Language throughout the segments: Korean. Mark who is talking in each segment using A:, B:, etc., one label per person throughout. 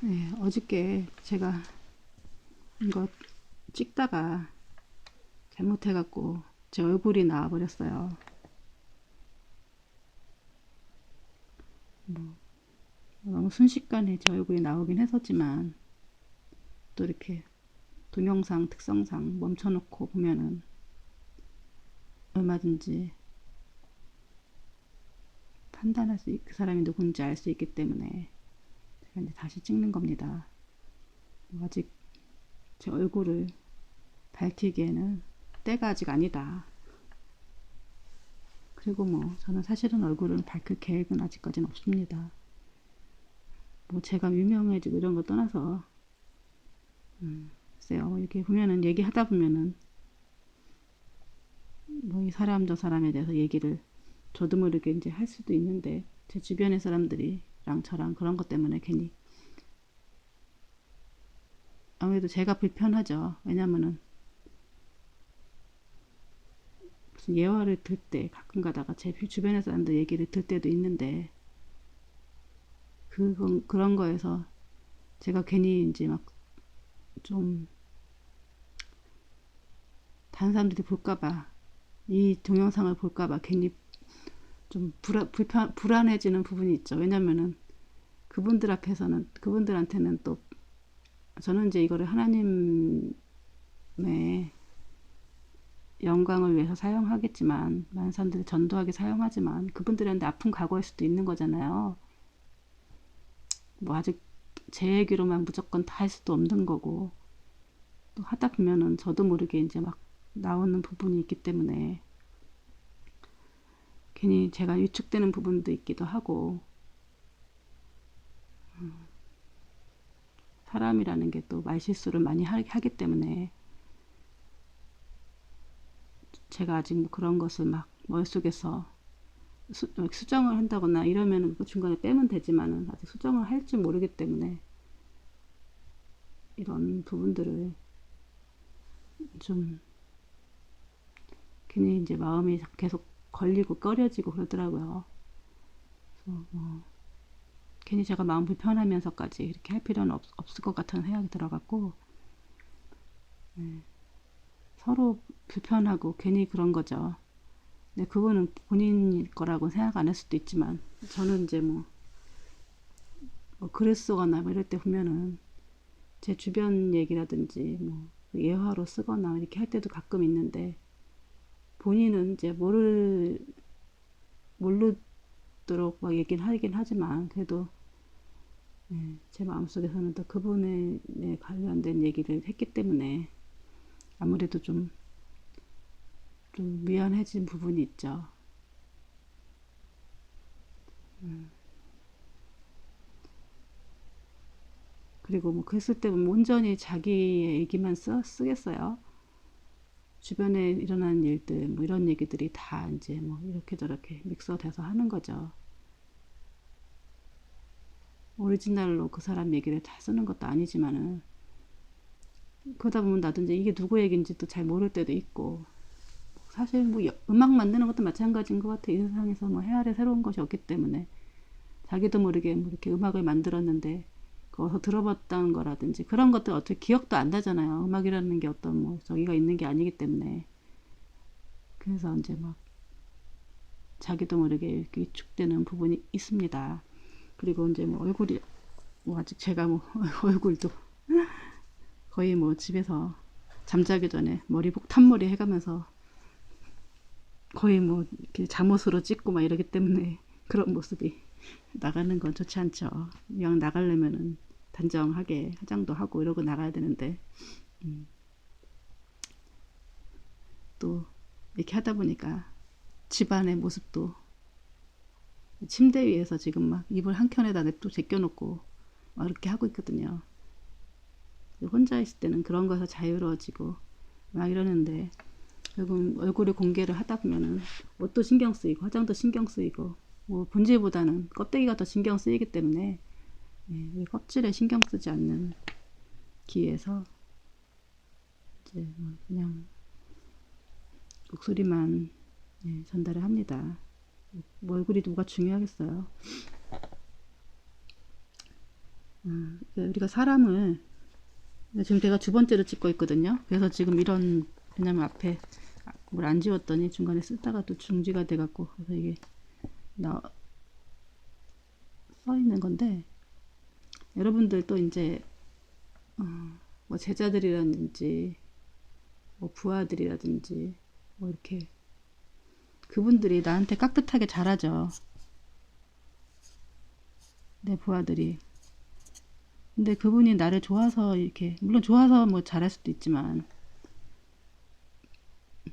A: 네, 어저께 제가 이거 찍다가 잘못해갖고 제 얼굴이 나와버렸어요. 너무 순식간에 제 얼굴이 나오긴 했었지만 또 이렇게 동영상 특성상 멈춰놓고 보면은 얼마든지 판단할 수, 그 사람이 누군지 알 수 있기 때문에 제가 이제 다시 찍는 겁니다. 아직 제 얼굴을 밝히기에는 때가 아직 아니다. 그리고 뭐 저는 사실은 얼굴을 밝힐 계획은 아직까지는 없습니다. 뭐 제가 유명해지고 이런 거 떠나서 글쎄요, 이렇게 보면은 얘기하다 보면은 뭐 이 사람 저 사람에 대해서 얘기를 저도 모르게 이제 할 수도 있는데 제 주변의 사람들이랑 저랑 그런 것 때문에 괜히 아무래도 제가 불편하죠. 왜냐면은 무슨 예화를 들 때 가끔 가다가 제 주변의 사람들 얘기를 들 때도 있는데 그런 거에서 제가 괜히 이제 막 좀 다른 사람들이 볼까봐 이 동영상을 볼까봐 괜히 좀 불안해지는 부분이 있죠. 왜냐면은 그분들 앞에서는 그분들한테는 또 저는 이제 이거를 하나님의 영광을 위해서 사용하겠지만 많은 사람들이 전도하게 사용하지만 그분들한테 아픈 과거일 수도 있는 거잖아요. 뭐 아직 제 얘기로만 무조건 다 할 수도 없는 거고 또 하다 보면은 저도 모르게 이제 막 나오는 부분이 있기 때문에 괜히 제가 위축되는 부분도 있기도 하고 사람이라는 게 또 말실수를 많이 하기 때문에 제가 아직 뭐 그런 것을 막 머릿속에서 수정을 한다거나 이러면은 그 중간에 빼면 되지만은 아직 수정을 할지 모르기 때문에 이런 부분들을 좀 괜히 이제 마음이 계속 걸리고 꺼려지고 그러더라고요. 그래서 뭐 괜히 제가 마음 불편하면서까지 이렇게 할 필요는 없을 것 같은 생각이 들어갖고 서로 불편하고 괜히 그런 거죠. 근데 그거는 본인 거라고 생각 안 할 수도 있지만 저는 이제 뭐 글을 쓰거나 뭐 이럴 때 보면은 제 주변 얘기라든지 뭐 예화로 쓰거나 이렇게 할 때도 가끔 있는데 본인은 이제 모르도록 막 얘기는 하긴 하지만 그래도 제 마음속에서는 또 그분에 관련된 얘기를 했기 때문에 아무래도 좀 미안해진 부분이 있죠. 그리고 뭐 글 쓸 때 보면 온전히 자기의 얘기만 쓰겠어요. 주변에 일어나는 일들 뭐 이런 얘기들이 다 이제 뭐 이렇게 저렇게 믹서돼서 하는 거죠. 오리지널로 그 사람 얘기를 다 쓰는 것도 아니지만은 그러다 보면 나도 이제 이게 누구 얘기인지도 잘 모를 때도 있고 사실 뭐 음악 만드는 것도 마찬가지인 것 같아. 이 세상에서 뭐 해아래 새로운 것이 없기 때문에 자기도 모르게 뭐 이렇게 음악을 만들었는데 거기서 들어봤다는 거라든지 그런 것들 어떻게 기억도 안 나잖아요. 음악이라는 게 어떤 뭐 저기가 있는 게 아니기 때문에 그래서 이제 막 자기도 모르게 이렇게 위축되는 부분이 있습니다. 그리고 이제 뭐 얼굴이 뭐 아직 제가 뭐 얼굴도 거의 뭐 집에서 잠자기 전에 머리복 탄머리 해가면서 거의 뭐 이렇게 잠옷으로 찍고 막 이러기 때문에 그런 모습이 나가는 건 좋지 않죠. 그냥 나가려면은 단정하게 화장도 하고 이러고 나가야 되는데 또 이렇게 하다 보니까 집안의 모습도 침대 위에서 지금 막 이불 한 켠에다 냅도 제껴놓고 막 이렇게 하고 있거든요. 혼자 있을 때는 그런 거에서 자유로워지고 막 이러는데 결국 얼굴을 공개를 하다 보면은 옷도 신경 쓰이고 화장도 신경 쓰이고 뭐 본질보다는 껍데기가 더 신경 쓰이기 때문에 이 껍질에 신경 쓰지 않는 기에서 이제 그냥 목소리만 전달을 합니다. 뭐 얼굴이 뭐가 중요하겠어요. 우리가 사람을 지금 제가 두 번째로 찍고 있거든요. 그래서 지금 이런 왜냐면 앞에 물 안 지웠더니 중간에 쓰다가 또 중지가 돼갖고 그래서 이게 써 있는 건데 여러분들 또 이제 뭐 제자들이라든지 뭐 부하들이라든지 뭐 이렇게 그분들이 나한테 깍듯하게 잘하죠. 내 부하들이. 근데 그분이 나를 좋아서 이렇게 물론 좋아서 뭐 잘할 수도 있지만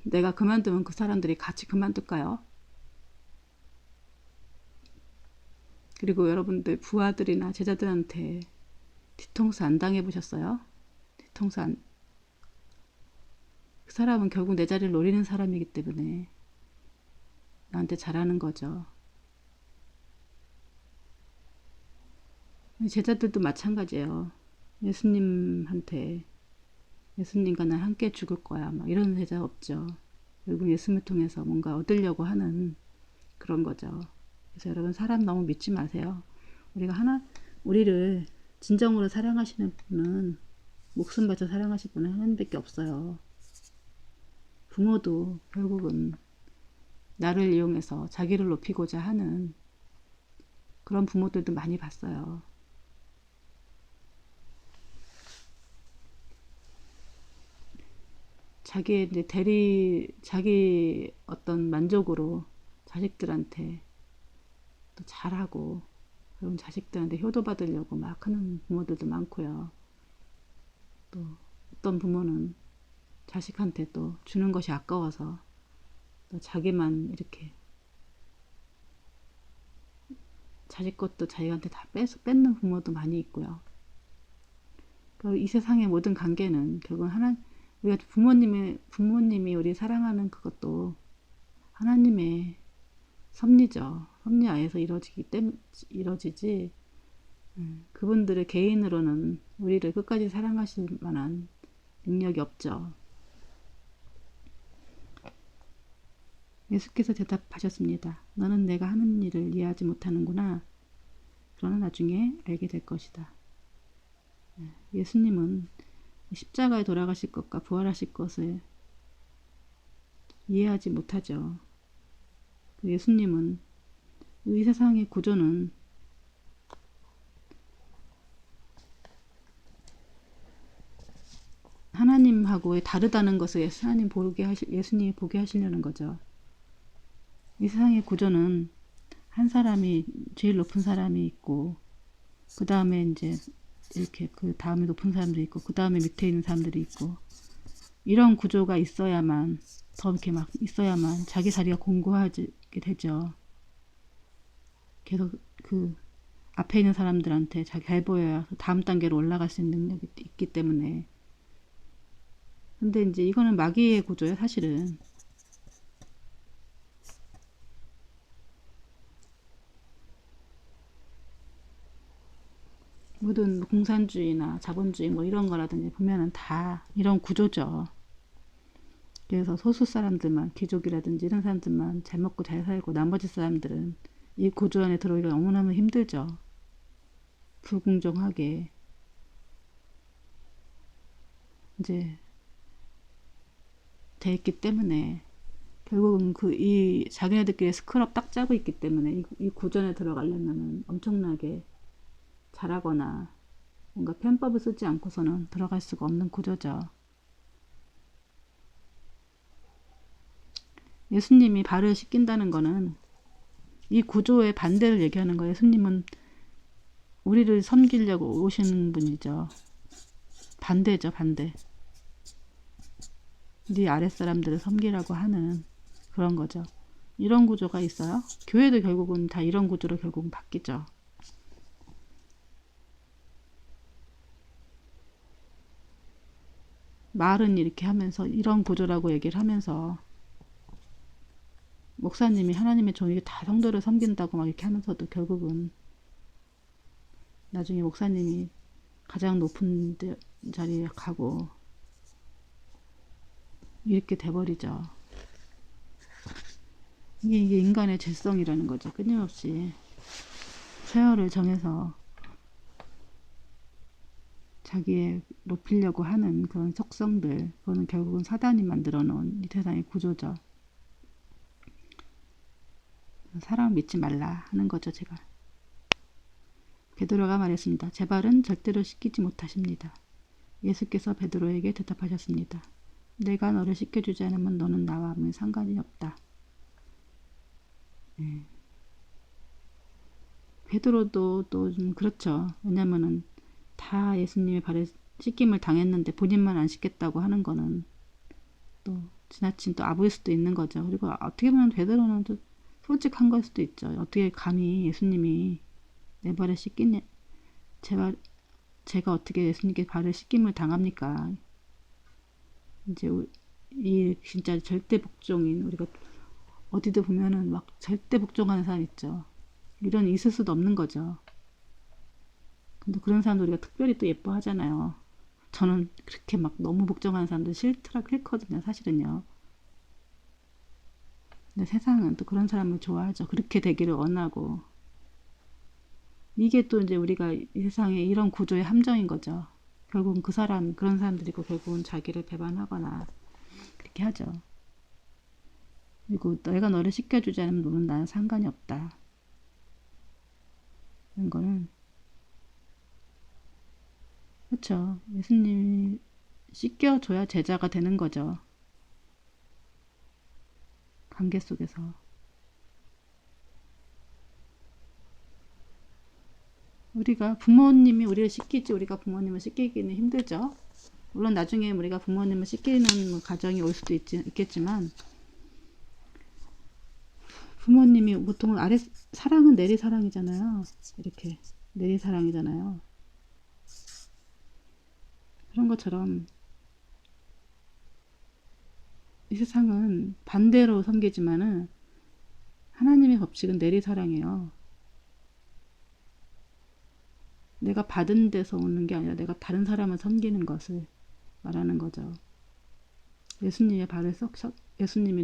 A: 내가 그만두면 그 사람들이 같이 그만둘까요? 그리고 여러분들 부하들이나 제자들한테 뒤통수 안 당해 보셨어요? 뒤통수 안. 그 사람은 결국 내 자리를 노리는 사람이기 때문에 나한테 잘하는 거죠. 제자들도 마찬가지예요. 예수님한테 예수님과 난 함께 죽을 거야 막 이런 제자 없죠. 결국 예수님을 통해서 뭔가 얻으려고 하는 그런 거죠. 그래서 여러분 사람 너무 믿지 마세요. 우리를 진정으로 사랑하시는 분은 목숨 바쳐 사랑하실 분은 하나님밖에 없어요. 부모도 결국은 나를 이용해서 자기를 높이고자 하는 그런 부모들도 많이 봤어요. 자기의 이제 자기 어떤 만족으로 자식들한테 또 잘하고 그런 자식들한테 효도받으려고 막 하는 부모들도 많고요. 또 어떤 부모는 자식한테 또 주는 것이 아까워서 또 자기만 이렇게 자식 것도 자기한테 다 뺏는 부모도 많이 있고요. 이 세상의 모든 관계는 결국 우리가 부모님이 우리 사랑하는 그것도 하나님의 섭리죠. 섭리 하에서 이루어지지. 그분들의 개인으로는 우리를 끝까지 사랑하실 만한 능력이 없죠. 예수께서 대답하셨습니다. 너는 내가 하는 일을 이해하지 못하는구나. 그러나 나중에 알게 될 것이다. 예수님은 십자가에 돌아가실 것과 부활하실 것을 이해하지 못하죠. 예수님은 이 세상의 구조는 하나님하고 다르다는 것을 예수님이 보게 하시려는 거죠. 이 세상의 구조는 한 사람이 제일 높은 사람이 있고 그 다음에 이제 이렇게 그 다음에 높은 사람들이 있고 그 다음에 밑에 있는 사람들이 있고 이런 구조가 있어야만 더 이렇게 막 있어야만 자기 자리가 공고하게 되죠. 계속 그 앞에 있는 사람들한테 자기 잘 보여야 다음 단계로 올라갈 수 있는 능력이 있기 때문에. 근데 이제 이거는 마귀의 구조예요, 사실은. 모든 공산주의나 자본주의 뭐 이런 거라든지 보면은 다 이런 구조죠. 그래서 소수 사람들만, 귀족이라든지 이런 사람들만 잘 먹고 잘 살고 나머지 사람들은 이 구조 안에 들어오기가 너무너무 힘들죠. 불공정하게 이제 돼 있기 때문에 결국은 이 자기네들끼리 스크럽 딱 짜고 있기 때문에 이 구조에 들어가려면은 엄청나게 잘하거나 뭔가 편법을 쓰지 않고서는 들어갈 수가 없는 구조죠. 예수님이 발을 씻긴다는 거는 이 구조의 반대를 얘기하는 거예요. 예수님은 우리를 섬기려고 오신 분이죠. 반대죠, 반대. 네 아랫사람들을 섬기라고 하는 그런 거죠. 이런 구조가 있어요. 교회도 결국은 다 이런 구조로 결국은 바뀌죠. 말은 이렇게 하면서 이런 구조라고 얘기를 하면서 목사님이 하나님의 종이 다 성도를 섬긴다고 막 이렇게 하면서도 결국은 나중에 목사님이 가장 높은 자리에 가고 이렇게 돼버리죠. 이게 인간의 죄성이라는 거죠. 끊임없이 세월을 정해서 자기의 높이려고 하는 그런 속성들, 그거는 결국은 사단이 만들어 놓은 이 세상의 구조죠. 사람을 믿지 말라 하는 거죠, 제가. 베드로가 말했습니다. 제 발은 절대로 씻기지 못하십니다. 예수께서 베드로에게 대답하셨습니다. 내가 너를 씻겨주지 않으면 너는 나와 아무 상관이 없다. 네. 베드로도 또 좀 그렇죠. 왜냐면은 다 예수님의 발에 씻김을 당했는데 본인만 안 씻겠다고 하는 거는 또 지나친 또 아부일 수도 있는 거죠. 그리고 어떻게 보면 베드로는 또 솔직한 걸 수도 있죠. 어떻게 감히 예수님이 내 발에 씻기냐, 제가 어떻게 예수님께 발을 씻김을 당합니까? 이제 이 진짜 절대 복종인, 우리가 어디도 보면은 막 절대 복종하는 사람 있죠. 이런 있을 수도 없는 거죠. 근데 그런 사람들 우리가 특별히 또 예뻐하잖아요. 저는 그렇게 막 너무 복종하는 사람들 싫거든요, 사실은요. 근데 세상은 또 그런 사람을 좋아하죠. 그렇게 되기를 원하고. 이게 또 이제 우리가 이 세상에 이런 구조의 함정인 거죠. 결국은 그런 사람들이고 결국은 자기를 배반하거나 그렇게 하죠. 그리고 내가 너를 씻겨주지 않으면 너는 나는 상관이 없다. 이런 거는 그렇죠. 예수님이 씻겨줘야 제자가 되는 거죠. 관계 속에서. 우리가 부모님이 우리를 씻기지 우리가 부모님을 씻기기는 힘들죠. 물론 나중에 우리가 부모님을 씻기는 가정이 올 수도 있겠지만 부모님이 보통 사랑은 내리사랑이잖아요. 이렇게 내리사랑이잖아요. 그런 것처럼 이 세상은 반대로 섬기지만은 하나님의 법칙은 내리사랑이에요. 내가 받은 데서 오는 게 아니라 내가 다른 사람을 섬기는 것을 말하는 거죠. 예수님이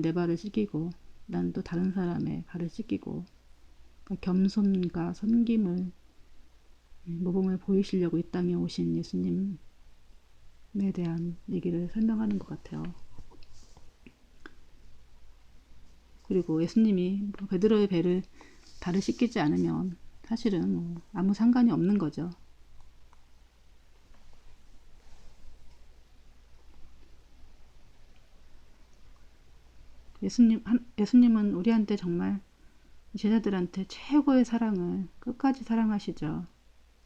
A: 내 발을 씻기고 난 또 다른 사람의 발을 씻기고, 그러니까 겸손과 섬김을 모범을 보이시려고 이 땅에 오신 예수님에 대한 얘기를 설명하는 것 같아요. 그리고 예수님이 베드로의 발을 씻기지 않으면 사실은 아무 상관이 없는 거죠. 예수님은 우리한테 정말 제자들한테 최고의 사랑을 끝까지 사랑하시죠.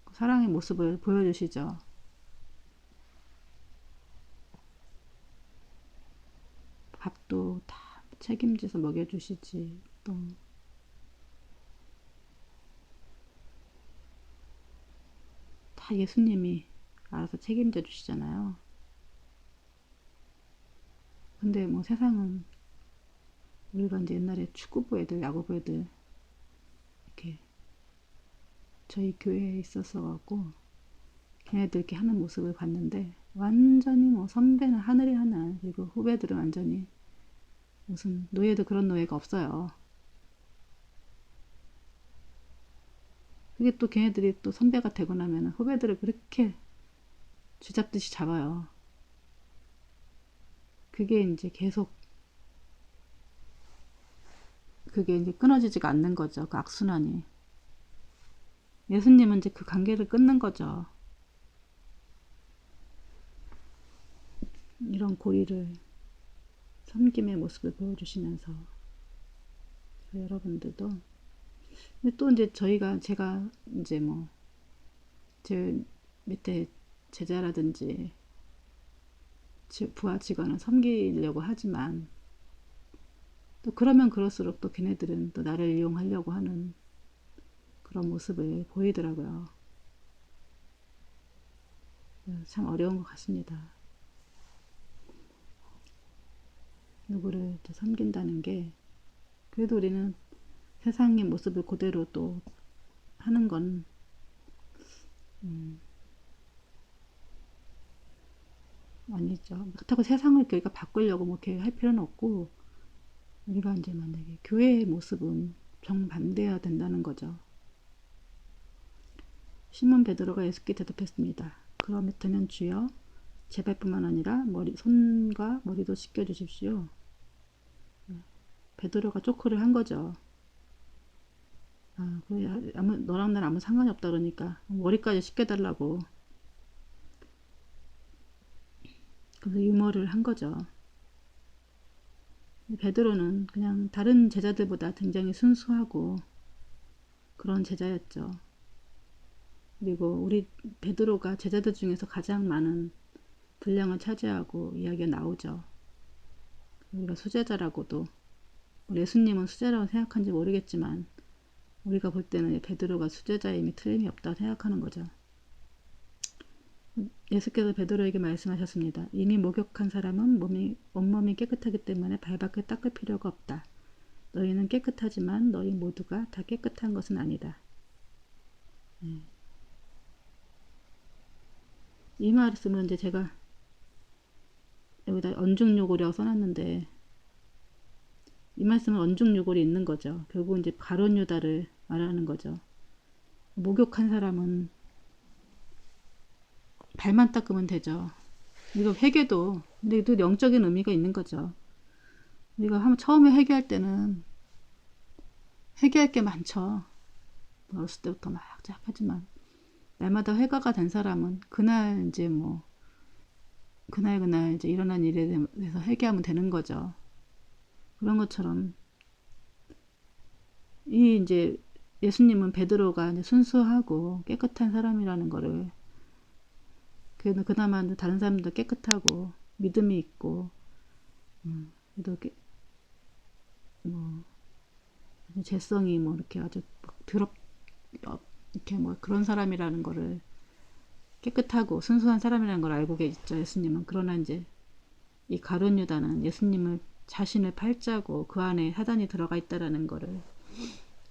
A: 그 사랑의 모습을 보여주시죠. 밥도 다 책임져서 먹여주시지. 또 다 예수님이 알아서 책임져 주시잖아요. 근데 뭐 세상은 우리가 이제 옛날에 축구부 애들, 야구부 애들 이렇게 저희 교회에 있었어 갖고 걔네들 이렇게 하는 모습을 봤는데 완전히 뭐 선배는 하늘이 하나, 그리고 후배들은 완전히 무슨 노예도 그런 노예가 없어요. 그게 또 걔네들이 또 선배가 되고 나면 후배들을 그렇게 쥐잡듯이 잡아요. 그게 이제 계속 그게 이제 끊어지지가 않는 거죠. 그 악순환이. 예수님은 이제 그 관계를 끊는 거죠. 이런 고리를 섬김의 모습을 보여주시면서 여러분들도. 근데 또 이제 제가 이제 뭐 제 밑에 제자라든지 부하 직원을 섬기려고 하지만 또 그러면 그럴수록 또 걔네들은 또 나를 이용하려고 하는 그런 모습을 보이더라고요. 참 어려운 것 같습니다. 누구를 섬긴다는 게, 그래도 우리는 세상의 모습을 그대로 또 하는 건 아니죠. 그렇다고 세상을 우리가 바꾸려고 뭐 이렇게 할 필요는 없고, 우리가 이제 만약에 교회의 모습은 정반대해야 된다는 거죠. 시몬 베드로가 예수께 대답했습니다. 그렇다면 주여 제발뿐만 아니라 손과 머리도 씻겨 주십시오. 베드로가 쪼크를 한 거죠. 너랑 난 아무 상관이 없다 그러니까 머리까지 씻겨달라고. 그래서 유머를 한 거죠. 베드로는 그냥 다른 제자들보다 굉장히 순수하고 그런 제자였죠. 그리고 우리 베드로가 제자들 중에서 가장 많은 분량을 차지하고 이야기가 나오죠. 우리가 수제자라고도, 예수님은 수제라고 생각한지 모르겠지만 우리가 볼 때는 베드로가 수제자임이 틀림이 없다고 생각하는 거죠. 예수께서 베드로에게 말씀하셨습니다. 이미 목욕한 사람은 온몸이 깨끗하기 때문에 발밖에 닦을 필요가 없다. 너희는 깨끗하지만 너희 모두가 다 깨끗한 것은 아니다. 이 말씀은 이제 제가 여기다 언중요골이라고 써놨는데, 이 말씀은 언중요골이 있는 거죠. 결국 이제 가룟 유다를 말하는 거죠. 목욕한 사람은 발만 닦으면 되죠. 이거 회개도, 근데 또 영적인 의미가 있는 거죠. 우리가 처음에 회개할 때는 회개할 게 많죠. 어렸을 때부터 막 하지만 날마다 회가가 된 사람은 그날 이제 그날 이제 일어난 일에 대해서 회개하면 되는 거죠. 그런 것처럼 이제 예수님은 베드로가 이제 순수하고 깨끗한 사람이라는 거를, 그나마 다른 사람도 깨끗하고 믿음이 있고 그래도 재성이 이렇게 아주 이렇게 그런 사람이라는 거를, 깨끗하고 순수한 사람이라는 걸 알고 계시죠, 예수님은. 그러나 이제 이 가룟 유다는 예수님을 자신을 팔자고 그 안에 사단이 들어가 있다라는 거를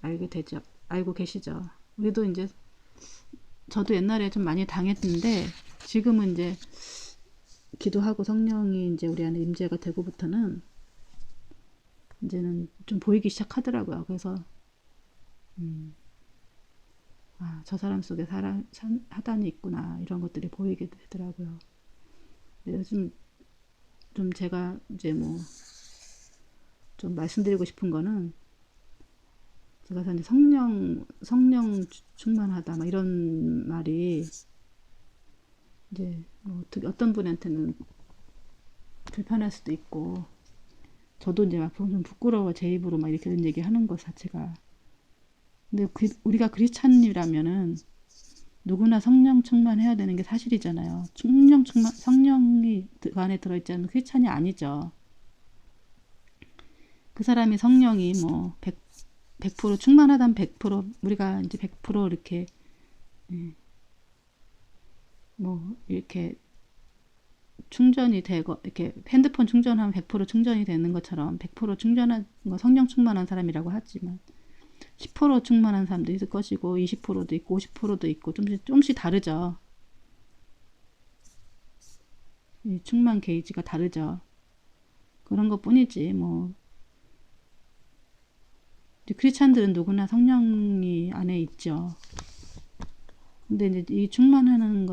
A: 알고 계시죠. 우리도 이제, 저도 옛날에 좀 많이 당했는데 지금은 이제 기도하고 성령이 이제 우리 안에 임재가 되고부터는 이제는 좀 보이기 시작하더라고요. 그래서 저 사람 속에 사단이 있구나, 이런 것들이 보이게 되더라고요. 요즘 좀 제가 이제 좀 말씀드리고 싶은 거는, 제가 이제 성령 충만하다 이런 말이 이제 어떤 분한테는 불편할 수도 있고, 저도 이제 막 좀 부끄러워 제 입으로 이렇게 이런 얘기 하는 것 자체가. 근데 우리가 크리스찬이라면은 누구나 성령 충만해야 되는 게 사실이잖아요. 성령이 그 안에 들어있지 않은 크리스찬이 아니죠. 그 사람이 성령이 100% 충만하다면 100% 우리가 이제 100% 이렇게 이렇게 충전이 되고, 이렇게 핸드폰 충전하면 100% 충전이 되는 것처럼 100% 충전한 거 성령 충만한 사람이라고 하지만 10% 충만한 사람도 있을 것이고 20%도 있고 50%도 있고 조금씩 다르죠. 이 충만 게이지가 다르죠. 그런 것 뿐이지 크리스찬들은 누구나 성령이 안에 있죠. 근데 이제 이 충전하는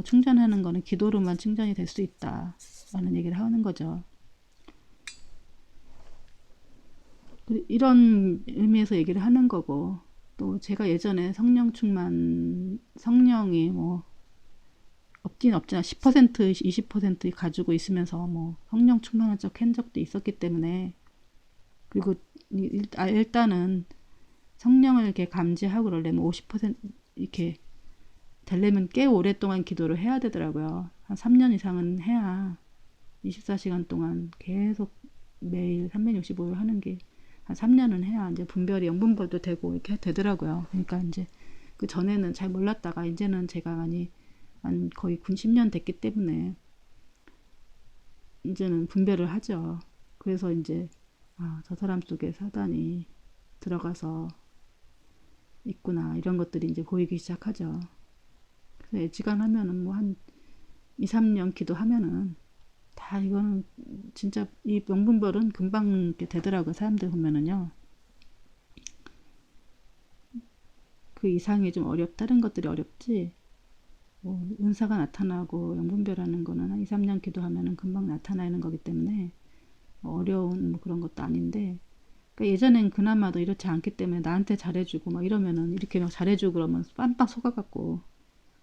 A: 거는 기도로만 충전이 될 수 있다 라는 얘기를 하는 거죠. 이런 의미에서 얘기를 하는 거고, 또 제가 예전에 성령이 없진 없지만 10% 20% 가지고 있으면서 성령 충만한 척 한 적도 있었기 때문에, 그리고 일단은 성령을 이렇게 감지하고 그러려면 50% 이렇게 되려면 꽤 오랫동안 기도를 해야 되더라고요. 한 3년 이상은 해야, 24시간 동안 계속 매일 365일 하는 게 한 3년은 해야 이제 영분별도 되고 이렇게 되더라고요. 그러니까 이제 그 전에는 잘 몰랐다가 이제는 제가 거의 10년 됐기 때문에 이제는 분별을 하죠. 그래서 이제 저 사람 속에 사단이 들어가서 있구나, 이런 것들이 이제 보이기 시작하죠. 그래서 애지간하면은 한 2, 3년 기도하면은 다, 이거는 진짜 이 명분별은 금방 이렇게 되더라고요. 사람들 보면은요. 그 이상이 좀 다른 것들이 어렵지, 뭐 은사가 나타나고 영분별하는 거는 한 2, 3년 기도하면은 금방 나타나는 거기 때문에 어려운 뭐 그런 것도 아닌데, 그러니까 예전엔 그나마도 이렇지 않기 때문에 나한테 잘해주고 막 이러면은 이렇게 막 잘해주고 그러면 깜빡 속아갖고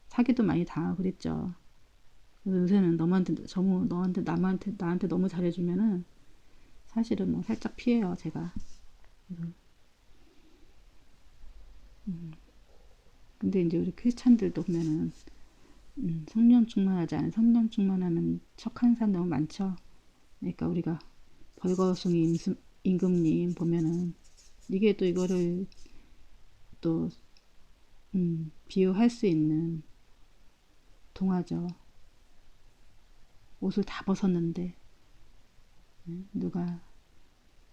A: 사기도 많이 당하고 그랬죠. 그래서 요새는 너한테 나한테 너무 잘해주면은 사실은 뭐 살짝 피해요, 제가. 근데 이제 우리 크리스찬들도 보면은 성령 충만하지 않은 성령 충만하는 척하는 사람 너무 많죠. 그러니까 우리가 벌거숭이 임금님 보면은 이게 또 이거를 또 비유할 수 있는 동화죠. 옷을 다 벗었는데 누가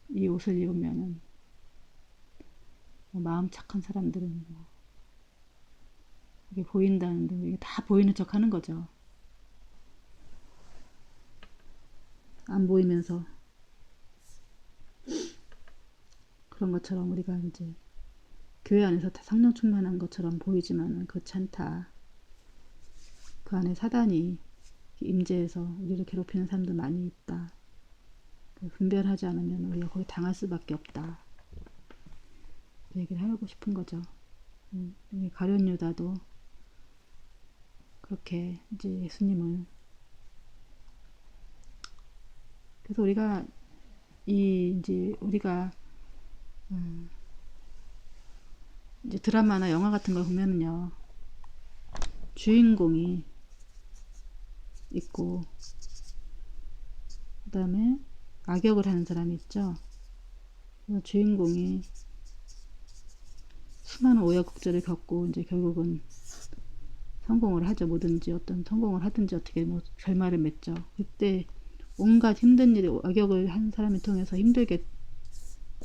A: 이 옷을 입으면은 뭐 마음 착한 사람들은 뭐 이게 보인다는데 이게 다 보이는 척 하는 거죠. 안 보이면서. 그런 것처럼 우리가 이제 교회 안에서 다 성령 충만한 것처럼 보이지만은 그렇지 않다. 그 안에 사단이 임재해서 우리를 괴롭히는 사람도 많이 있다. 분별하지 않으면 우리가 거기 당할 수밖에 없다. 그 얘기를 하고 싶은 거죠. 가룟 유다도 그렇게 이제 예수님을, 그래서 우리가 이제 우리가 이제 드라마나 영화 같은 걸 보면은요, 주인공이 있고 그 다음에 악역을 하는 사람이 있죠. 주인공이 수많은 우여곡절을 겪고 이제 결국은 성공을 하죠. 뭐든지 어떤 성공을 하든지 어떻게 뭐 결말을 맺죠. 그때 온갖 힘든 일이 악역을 한 사람을 통해서 힘들게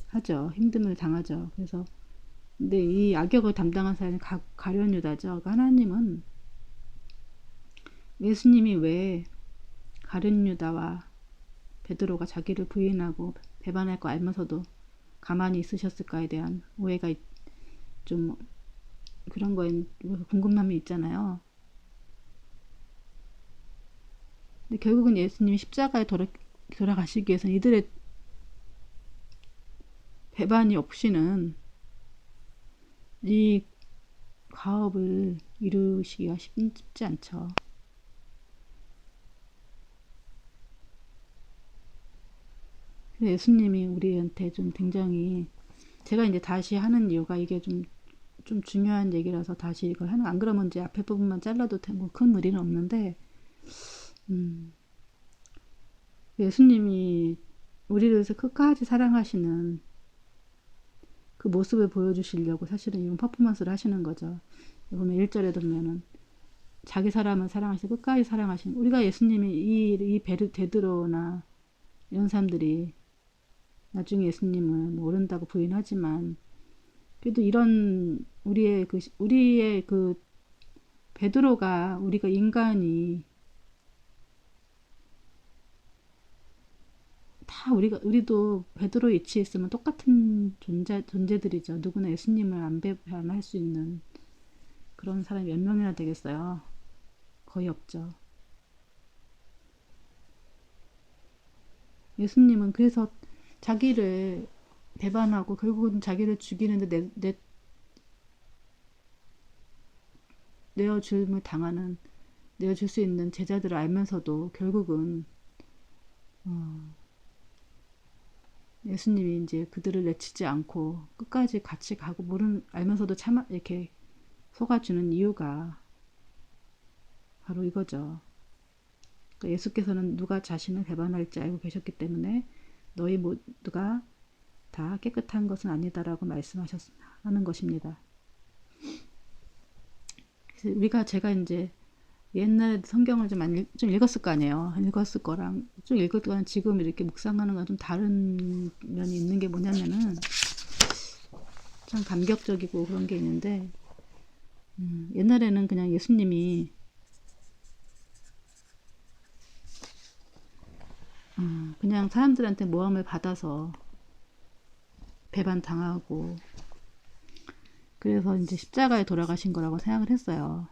A: 하죠. 힘듦을 당하죠. 그래서 근데 이 악역을 담당한 사람이 가룟 유다죠. 그러니까 하나님은 예수님이 왜 가룟 유다와 베드로가 자기를 부인하고 배반할 거 알면서도 가만히 있으셨을까에 대한 오해가 좀 그런 거에 궁금함이 있잖아요. 근데 결국은 예수님이 십자가에 돌아가시기 위해서는 이들의 배반이 없이는 이 과업을 이루시기가 쉽지 않죠. 그래서 예수님이 우리한테 좀 굉장히, 제가 이제 다시 하는 이유가 이게 좀 중요한 얘기라서 다시 이걸 하는, 안 그러면 이제 앞에 부분만 잘라도 되고 큰 의리는 없는데, 예수님이 우리를 끝까지 사랑하시는 그 모습을 보여주시려고 사실은 이런 퍼포먼스를 하시는 거죠. 보면 1절에 보면은 자기 사람을 사랑하시고 끝까지 사랑하시는, 우리가 예수님이 이 베드로나 이런 사람들이 나중에 예수님을 모른다고 부인하지만 그래도 이런 우리의 그 베드로가, 우리가 인간이 다 우리도 베드로에 위치했으면 똑같은 존재들이죠. 누구나 예수님을 안 배반할 수 있는 그런 사람이 몇 명이나 되겠어요? 거의 없죠. 예수님은 그래서 자기를 배반하고 결국은 자기를 죽이는데 내어줄 수 있는 제자들을 알면서도 결국은 예수님이 이제 그들을 내치지 않고 끝까지 같이 가고 알면서도 이렇게 속아주는 이유가 바로 이거죠. 그러니까 예수께서는 누가 자신을 배반할지 알고 계셨기 때문에 너희 모두가 다 깨끗한 것은 아니다라고 말씀하셨는 것입니다. 그래서 제가 이제 옛날에 성경을 좀 읽었을 거 아니에요. 읽었을 거랑 좀 읽을 거랑 지금 이렇게 묵상하는 건 좀 다른 면이 있는 게 뭐냐면은 참 감격적이고 그런 게 있는데, 옛날에는 그냥 예수님이 그냥 사람들한테 모함을 받아서 배반 당하고 그래서 이제 십자가에 돌아가신 거라고 생각을 했어요.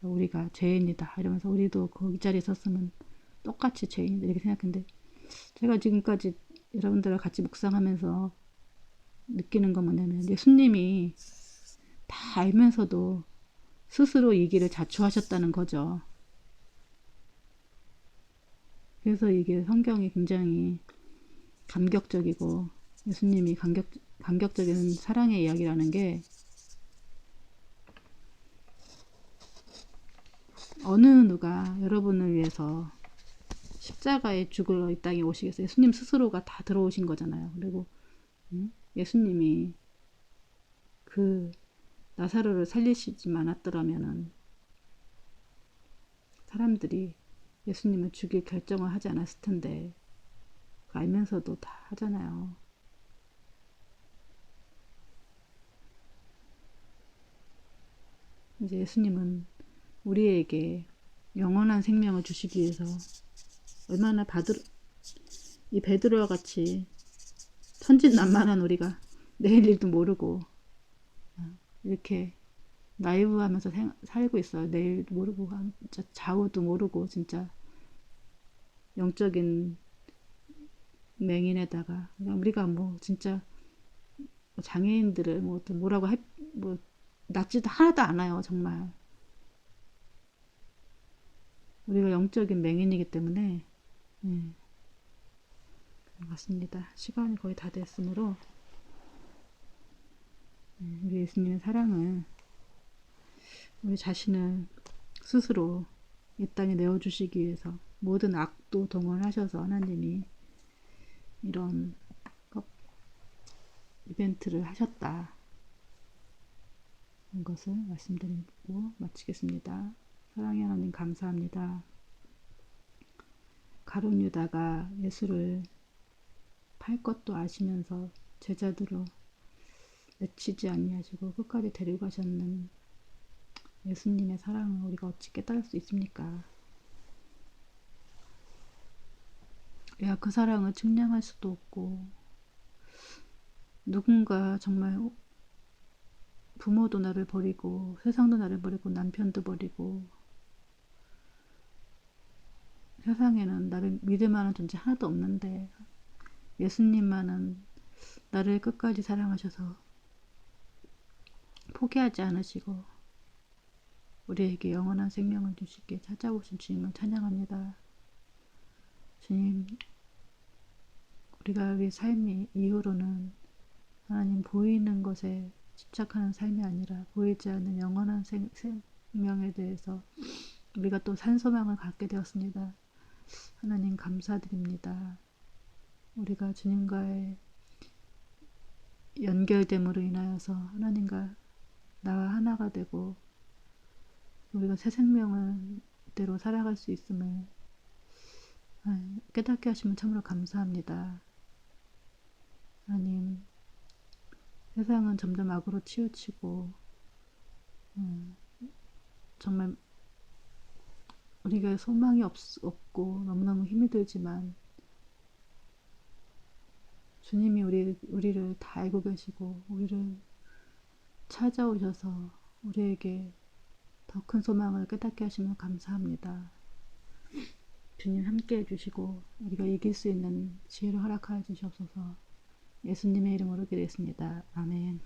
A: 우리가 죄인이다 이러면서 우리도 그 자리에 섰으면 똑같이 죄인이다 이렇게 생각했는데 제가 지금까지 여러분들과 같이 묵상하면서 느끼는 건 뭐냐면 예수님이 다 알면서도 스스로 이 길을 자초하셨다는 거죠. 그래서 이게 성경이 굉장히 감격적이고 예수님이 감격적인 사랑의 이야기라는 게 어느 누가 여러분을 위해서 십자가에 죽으러 이 땅에 오시겠어요. 예수님 스스로가 다 들어오신 거잖아요. 그리고 예수님이 그 나사로를 살리시지 않았더라면은 사람들이 예수님을 죽일 결정을 하지 않았을 텐데 알면서도 다 하잖아요. 이제 예수님은 우리에게 영원한 생명을 주시기 위해서 얼마나 이 베드로와 같이 천진난만한 우리가 내일 일도 모르고 이렇게 나이브하면서 살고 있어요. 내일도 모르고 진짜 좌우도 모르고 진짜 영적인 맹인에다가 우리가 뭐 진짜 장애인들을 뭐라고 뭐 낫지도 하나도 않아요. 정말 우리가 영적인 맹인이기 때문에 맞습니다. 시간이 거의 다 됐으므로 우리 예수님의 사랑을 우리 자신을 스스로 이 땅에 내어주시기 위해서 모든 악도 동원하셔서 하나님이 이런 이벤트를 하셨다. 는 것을 말씀드리고 마치겠습니다. 사랑의 하나님 감사합니다. 가룟 유다가 예수를 팔 것도 아시면서 제자들로 내치지 아니하시고 끝까지 데리고 가셨는 예수님의 사랑을 우리가 어찌 깨달을 수 있습니까? 야, 그 사랑을 측량할 수도 없고 누군가 정말 부모도 나를 버리고 세상도 나를 버리고 남편도 버리고 세상에는 나를 믿을 만한 존재 하나도 없는데 예수님만은 나를 끝까지 사랑하셔서 포기하지 않으시고 우리에게 영원한 생명을 주시기에 찾아오신 주님을 찬양합니다. 주님, 우리가 우리 삶이 이후로는 하나님 보이는 것에 집착하는 삶이 아니라 보이지 않는 영원한 생명에 대해서 우리가 또 산소망을 갖게 되었습니다. 하나님 감사드립니다. 우리가 주님과의 연결됨으로 인하여서 하나님과 나와 하나가 되고 우리가 새 생명을 대로 살아갈 수 있음을 깨닫게 하시면 참으로 감사합니다. 하나님, 세상은 점점 악으로 치우치고 정말 우리가 소망이 없고 너무너무 힘이 들지만 주님이 우리를 다 알고 계시고 우리를 찾아오셔서 우리에게 더 큰 소망을 깨닫게 하시면 감사합니다. 주님 함께 해주시고 우리가 이길 수 있는 지혜를 허락하여 주시옵소서. 예수님의 이름으로 기도했습니다. 아멘.